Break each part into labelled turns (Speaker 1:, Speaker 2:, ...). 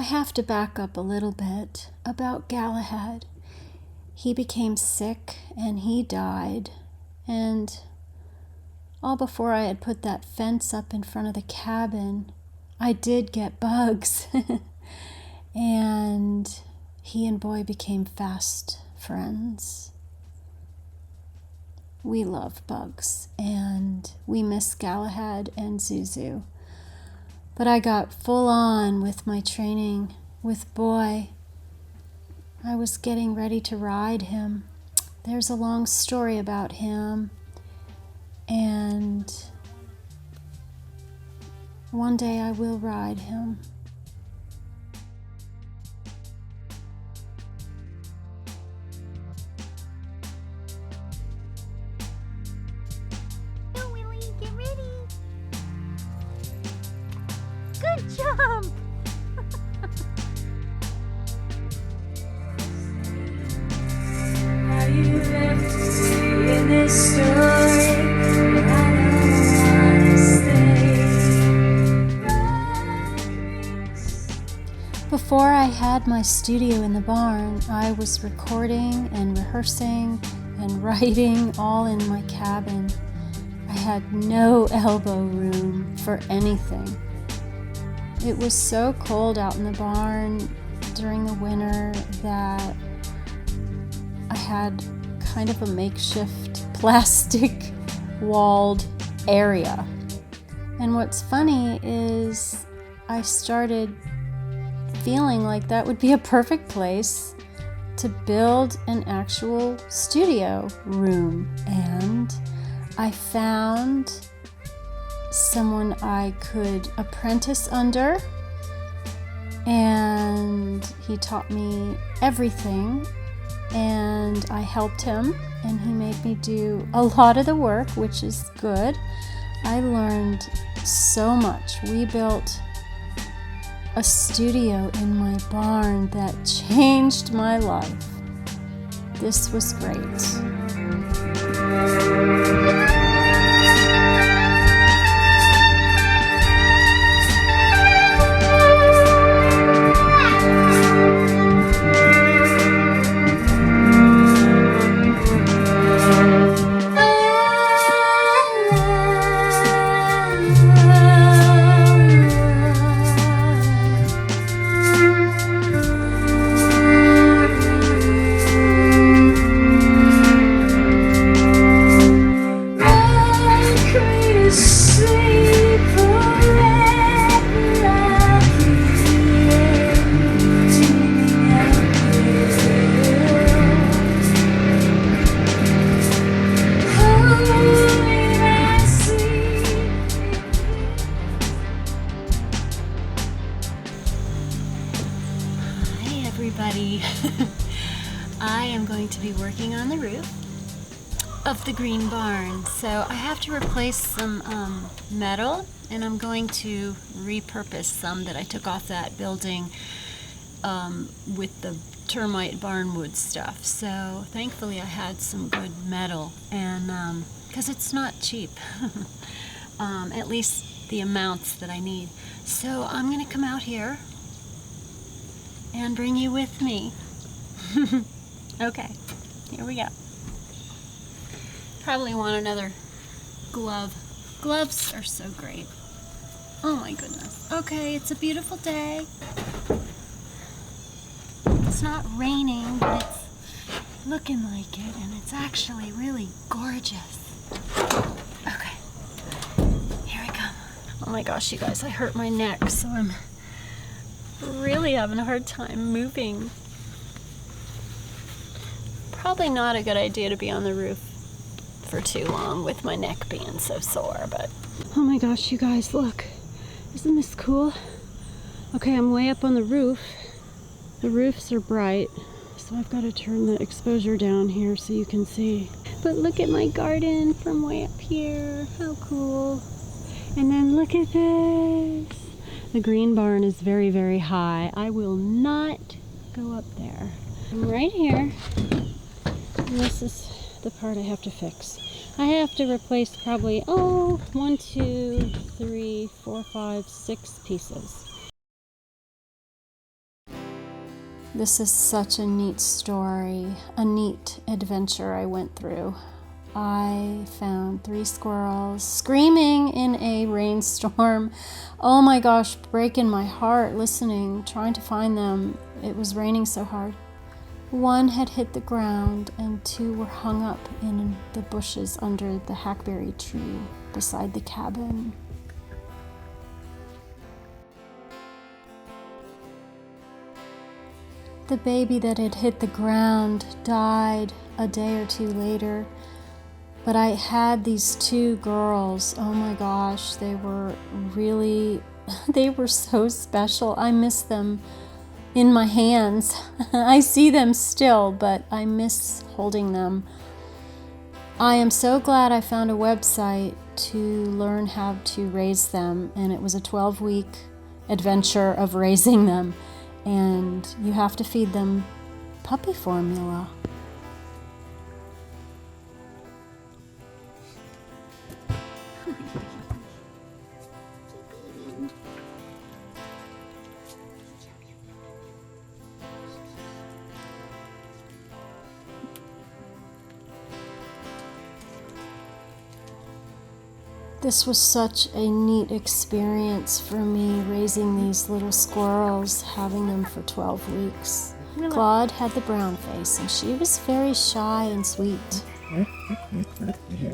Speaker 1: have to back up a little bit about Galahad. He became sick and he died, and all before I had put that fence up in front of the cabin, I did get bugs. And he and Boy became fast friends. We love bugs, and we miss Galahad and Zuzu. But I got full on with my training with Boy. I was getting ready to ride him. There's a long story about him, and one day I will ride him.
Speaker 2: Good job!
Speaker 1: How you left me in this story, but I don't wanna stay. Before I had my studio in the barn, I was recording and rehearsing and writing all in my cabin. I had no elbow room for anything. It was so cold out in the barn during the winter that I had kind of a makeshift plastic walled area. And what's funny is I started feeling like that would be a perfect place to build an actual studio room. And I found someone I could apprentice under, and he taught me everything, and I helped him, and he made me do a lot of the work, which is good. I learned so much. We built a studio in my barn that changed my life. This was great. Everybody. I am going to be working on the roof of the green barn. So I have to replace some metal, and I'm going to repurpose some that I took off that building with the termite barnwood stuff. So thankfully I had some good metal, and because it's not cheap, at least the amounts that I need. So I'm going to come out here and bring you with me. Okay, here we go. Probably want another glove. Gloves are so great. Oh my goodness. Okay, it's a beautiful day. It's not raining, but it's looking like it, and it's actually really gorgeous. Okay, here I come. Oh my gosh, you guys, I hurt my neck, so I'm really having a hard time moving. Probably not a good idea to be on the roof for too long with my neck being so sore, but oh my gosh, you guys, look. Isn't this cool? Okay, I'm way up on the roof. The roofs are bright, so I've got to turn the exposure down here so you can see. But look at my garden from way up here. How cool. And then look at this. The green barn is very, very high. I will not go up there. I'm right here. And this is the part I have to fix. I have to replace probably, 1, 2, 3, 4, 5, 6 pieces. This is such a neat story, a neat adventure I went through. I found 3 squirrels screaming in a rainstorm. Oh my gosh, breaking my heart listening, trying to find them. It was raining so hard. 1 had hit the ground and 2 were hung up in the bushes under the hackberry tree beside the cabin. The baby that had hit the ground died a day or 2 later, but I had these 2 girls. Oh my gosh, they were so special. I miss them in my hands. I see them still, but I miss holding them. I am so glad I found a website to learn how to raise them, and it was a 12-week adventure of raising them. And you have to feed them puppy formula. This was such a neat experience for me, raising these little squirrels, having them for 12 weeks. Claude had the brown face, and she was very shy and sweet.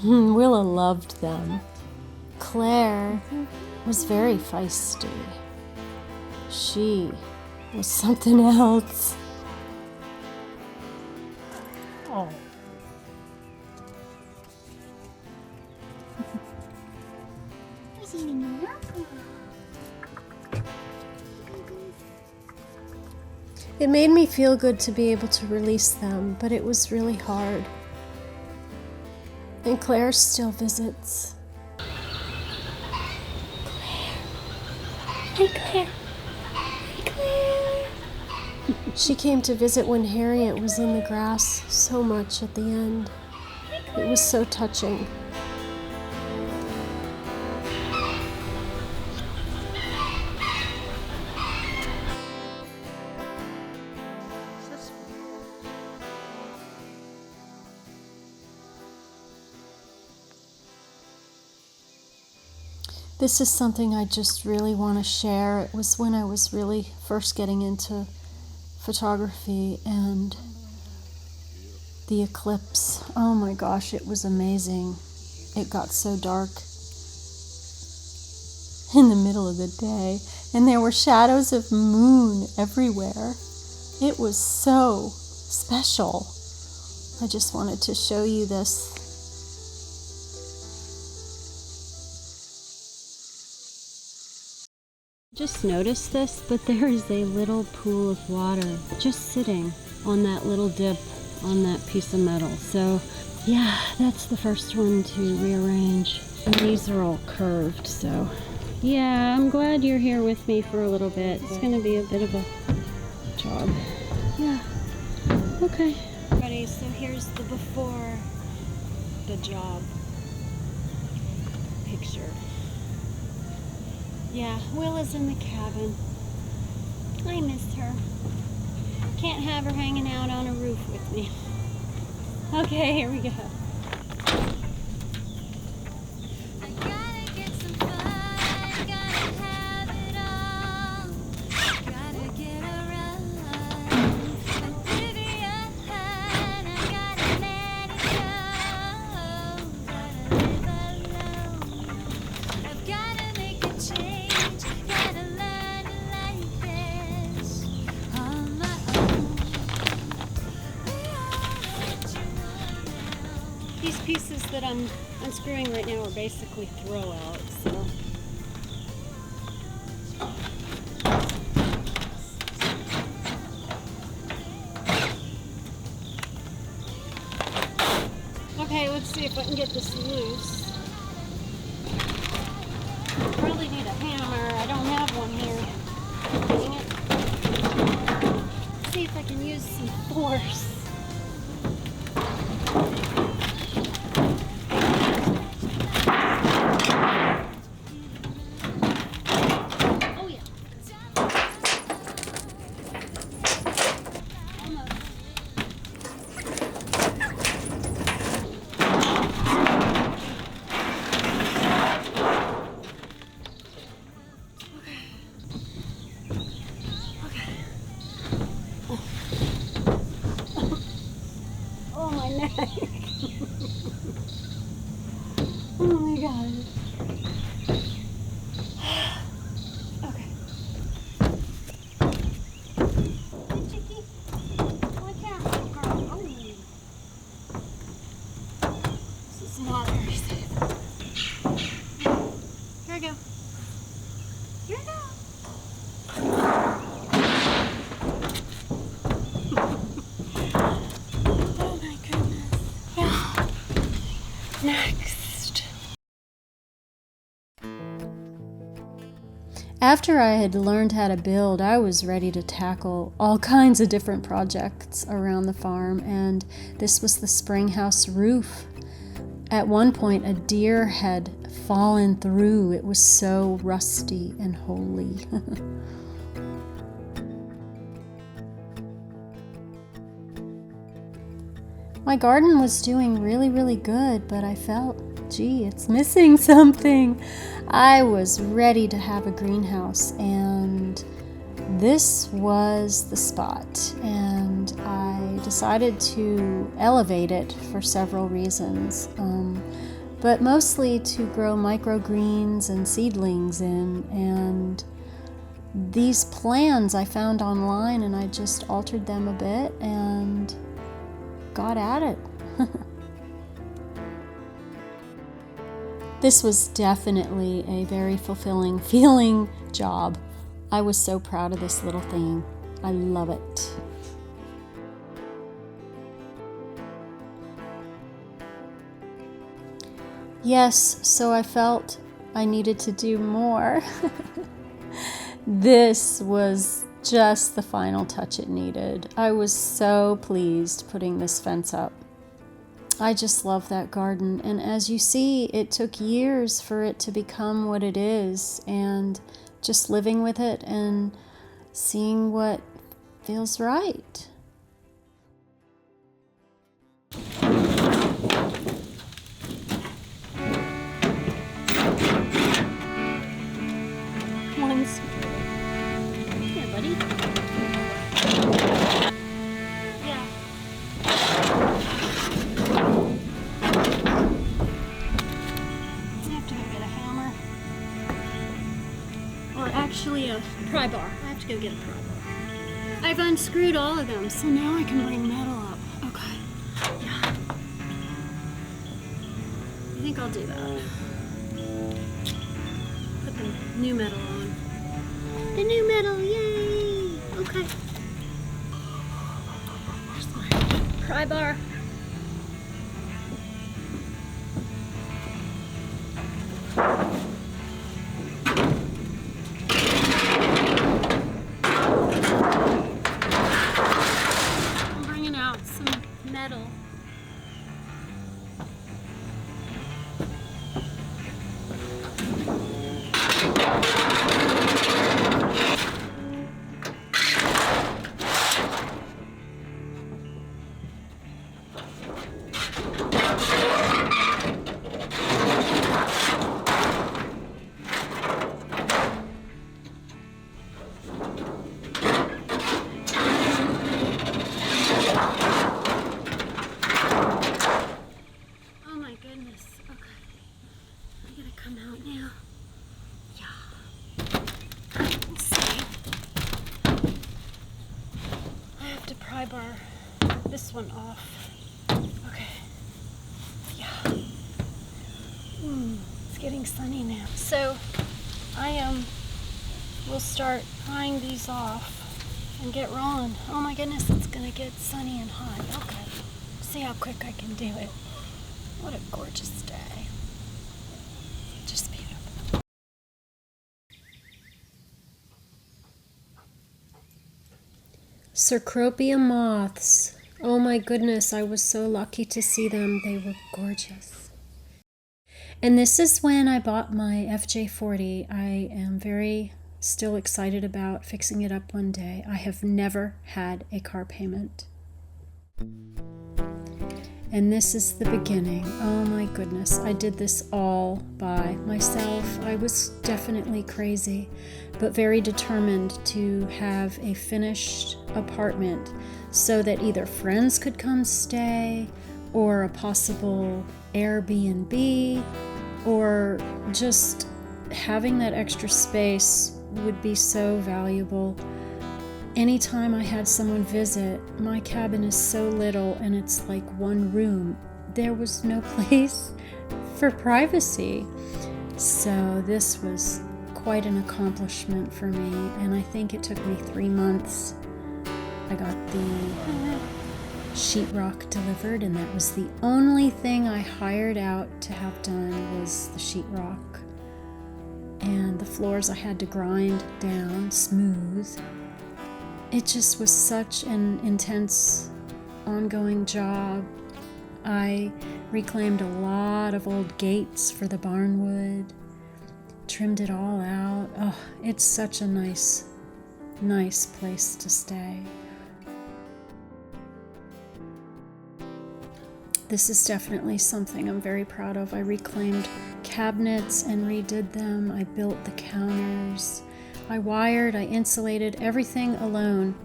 Speaker 1: Willa loved them. Claire was very feisty. She was something else.
Speaker 2: Oh.
Speaker 1: It made me feel good to be able to release them, but it was really hard. And Claire still visits.
Speaker 2: Hey, Claire. Hey, Claire.
Speaker 1: She came to visit when Harriet was in the grass so much at the end. It was so touching. This is something I just really want to share. It was when I was really first getting into photography, and the eclipse. Oh my gosh, it was amazing. It got so dark in the middle of the day, and there were shadows of moon everywhere. It was so special. I just wanted to show you this. Just noticed this, but there is a little pool of water just sitting on that little dip on that piece of metal. So yeah, that's the first one to rearrange. And these are all curved, so yeah, I'm glad you're here with me for a little bit. It's gonna be a bit of a job. Yeah, okay. Ready, so here's the before the job picture. Yeah, Willa's in the cabin. I miss her. Can't have her hanging out on a roof with me. Okay, here we go.
Speaker 3: I gotta get some fun, gotta have it all. Gotta get around. Oblivion, I gotta let it go. Gotta live alone. I've gotta make a change. Gotta learn to like this on my own. We are what you want now.
Speaker 1: These pieces that I'm unscrewing right now are basically throw-out, so. Okay, let's see if I can get this loose. Probably need a hammer. I don't have one here. Dang it. Let's see if I can use some force. Oh yeah. neck. Oh my god. Okay. Hey, Chicky. Watch out, little girl. Oh. This is not very safe. Here we go. Here we go. Oh my goodness. Yeah. Next. After I had learned how to build, I was ready to tackle all kinds of different projects around the farm, and this was the spring house roof. At one point, a deer had fallen through. It was so rusty and holy. My garden was doing really, really good, but I felt, gee, it's missing something. I was ready to have a greenhouse, and this was the spot. And I decided to elevate it for several reasons, but mostly to grow microgreens and seedlings in. And these plans I found online, and I just altered them a bit and got at it. This was definitely a very fulfilling feeling job. I was so proud of this little thing. I love it. Yes, so I felt I needed to do more. This was just the final touch it needed. I was so pleased putting this fence up. I just love that garden, and as you see, it took years for it to become what it is, and just living with it and seeing what feels right. One's here, buddy. Yeah. I have to go get a hammer. Or actually a pry bar. I have to go get a pry bar. I've unscrewed all of them, so now I can bring metal up. Okay. Yeah. I think I'll do that. Put the new metal on. The new metal, yay! Okay. There's my pry bar. I'm bringing out some metal. Pry bar this one off. Okay. Yeah. It's getting sunny now. So I will start prying these off and get rolling. Oh my goodness, it's gonna get sunny and hot. Okay. See how quick I can do it. What a gorgeous day. Just beautiful. Cecropia moths. Oh my goodness, I was so lucky to see them. They were gorgeous. And this is when I bought my FJ40. I am very still excited about fixing it up one day. I have never had a car payment. And this is the beginning. Oh my goodness, I did this all by myself. I was definitely crazy, but very determined to have a finished apartment so that either friends could come stay or a possible Airbnb, or just having that extra space would be so valuable. Anytime I had someone visit, my cabin is so little and it's like one room. There was no place for privacy. So this was quite an accomplishment for me, and I think it took me 3 months. I got the sheetrock delivered, and that was the only thing I hired out to have done was the sheetrock. And the floors I had to grind down smooth. It just was such an intense, ongoing job. I reclaimed a lot of old gates for the barnwood, trimmed it all out. Oh, it's such a nice place to stay. This is definitely something I'm very proud of. I reclaimed cabinets and redid them. I built the counters. I wired, I insulated, everything alone.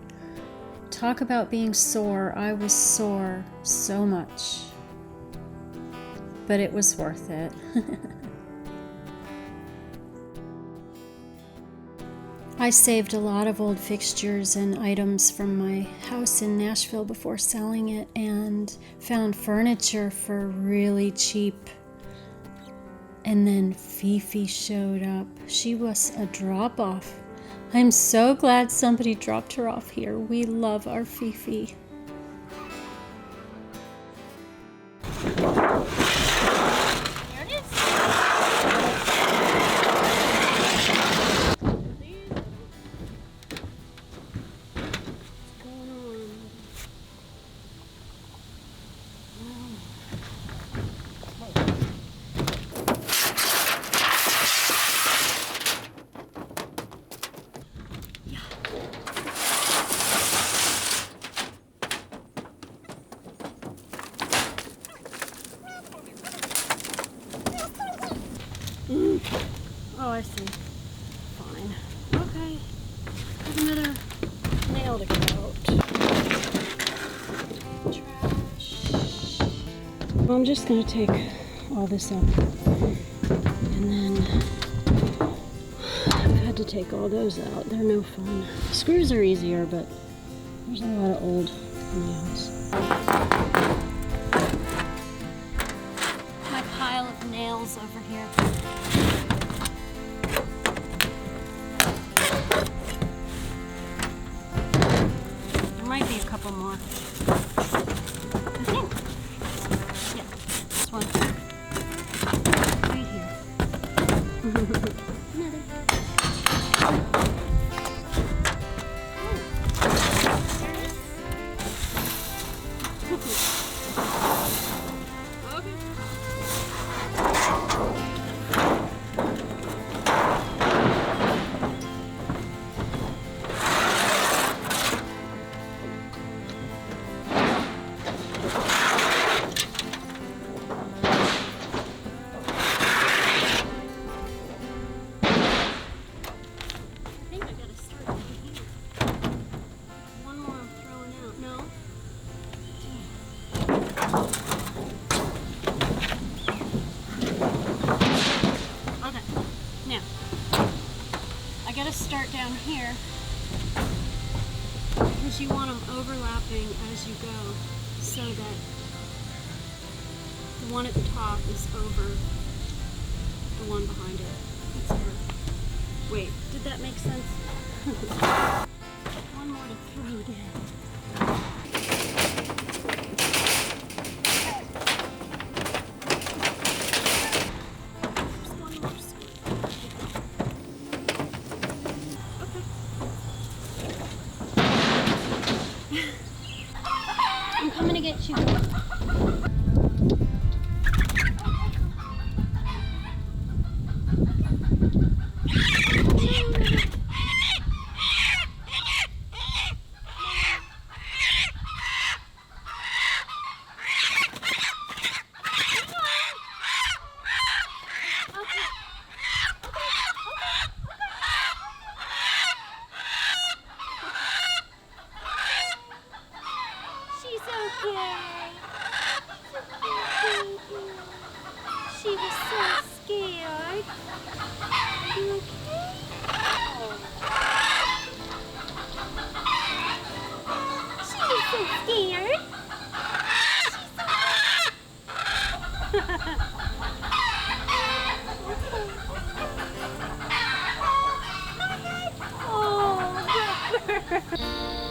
Speaker 1: Talk about being sore. I was sore so much. But it was worth it. I saved a lot of old fixtures and items from my house in Nashville before selling it, and found furniture for really cheap. And then Fifi showed up. She was a drop-off. I'm so glad somebody dropped her off here. We love our Fifi. Oh, I see. Fine. Okay. There's another nail to get out. Trash. Well, I'm just going to take all this up. And then I've had to take all those out. They're no fun. Screws are easier, but there's a lot of old nails. My pile of nails over here. Might be a couple more. I think. Yeah, this one. Right here. Another. Start down here, because you want them overlapping as you go, so that the one at the top is over the one behind it. That's her. Wait, did that make sense? One more to throw down. I'm coming to get you. She's okay.
Speaker 2: scared? Oh, good girl.